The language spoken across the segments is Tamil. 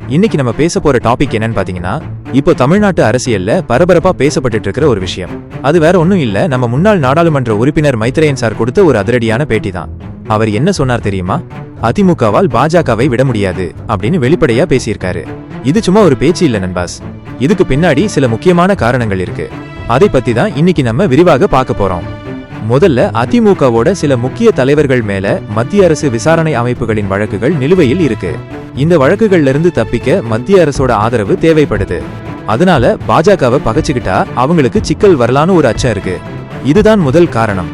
இன்னைக்கு நம்ம பேச போற டாபிக் என்னன்னு பாத்தீங்கன்னா, இப்போ தமிழ்நாட்டு அரசியல்ல பரபரப்பா பேசப்பட்டு இருக்கிற ஒரு விஷயம். அது வேற ஒண்ணும் இல்ல, நம்ம முன்னாள் நாடாளுமன்ற உறுப்பினர் மைத்ரேயன் சார் கொடுத்த ஒரு அதிரடியான பேட்டி தான். அவர் என்ன சொன்னார் தெரியுமா? அதிமுகவால் பாஜகவை விட முடியாது அப்படின்னு வெளிப்படையா பேசியிருக்காரு. இது சும்மா ஒரு பேச்சு இல்ல நண்பாஸ், இதுக்கு பின்னாடி சில முக்கியமான காரணங்கள் இருக்கு. அதை பத்தி தான் இன்னைக்கு நம்ம விரிவாக பார்க்க போறோம். முதல்ல, அதிமுகவோட சில முக்கிய தலைவர்கள் மேல மத்திய அரசு விசாரணை அமைப்புகளின் வழக்குகள் நிலுவையில் இருக்கு. இந்த வழக்குகள்ல இருந்து தப்பிக்க மத்திய அரசோட ஆதரவு தேவைப்படுது. அதனால பாஜகவை பகைச்சுக்கிட்டா அவங்களுக்கு சிக்கல் வரலான்னு ஒரு அச்சம் இருக்கு. இதுதான் முதல் காரணம்.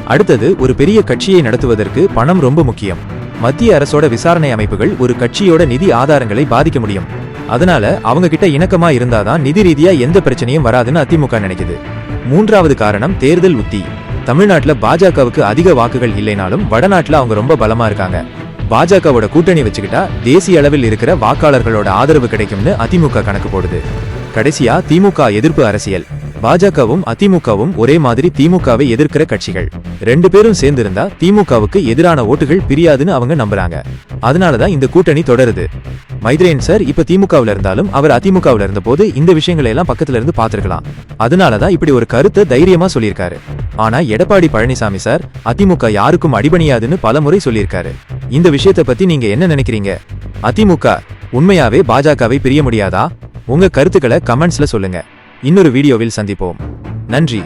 அடுத்தது, ஒரு பெரிய கட்சியை நடத்துவதற்கு பணம் ரொம்ப முக்கியம். மத்திய அரசோட விசாரணை அமைப்புகள் ஒரு கட்சியோட நிதி ஆதாரங்களை பாதிக்க முடியும். அதனால அவங்க கிட்ட இணக்கமா இருந்தாதான் நிதி ரீதியா எந்த பிரச்சனையும் வராதுன்னு அதிமுக நினைக்குது. மூன்றாவது காரணம் தேர்தல் உத்தி. தமிழ்நாட்டுல பாஜகவுக்கு அதிக வாக்குகள் இல்லைனாலும் வடநாட்டுல அவங்க ரொம்ப பலமா இருக்காங்க. பாஜகவோட கூட்டணி வச்சுக்கிட்டா தேசிய அளவில் இருக்கிற வாக்காளர்களோட ஆதரவு கிடைக்கும்னு அதிமுக கணக்கு போடுது. கடைசியா, திமுக எதிர்ப்பு அரசியல். பாஜகவும் அதிமுகவும் ஒரே மாதிரி திமுகவை எதிர்க்கிற கட்சிகள். ரெண்டு பேரும் சேர்ந்திருந்தா திமுகவுக்கு எதிரான ஓட்டுகள் பிரியாதுன்னு அவங்க நம்புறாங்க. அதனாலதான் இந்த கூட்டணி தொடருது. மைத்ரேயன் சார் இப்ப திமுகவுல இருந்தாலும் அவர் அதிமுகவுல இருந்த போது இந்த விஷயங்களை எல்லாம் பக்கத்துல இருந்து பாத்துருக்கலாம். அதனாலதான் இப்படி ஒரு கருத்தை தைரியமா சொல்லியிருக்காரு. ஆனா எடப்பாடி பழனிசாமி சார் அதிமுக யாருக்கும் அடிபணியாதுன்னு பல முறை சொல்லியிருக்காரு. இந்த விஷயத்தை பத்தி நீங்க என்ன நினைக்கிறீங்க? அதிமுக உண்மையாவே பாஜகவை பிரிய முடியாதா? உங்க கருத்துக்களை கமெண்ட்ஸ்ல சொல்லுங்க. இன்னொரு வீடியோவில் சந்திப்போம். நன்றி.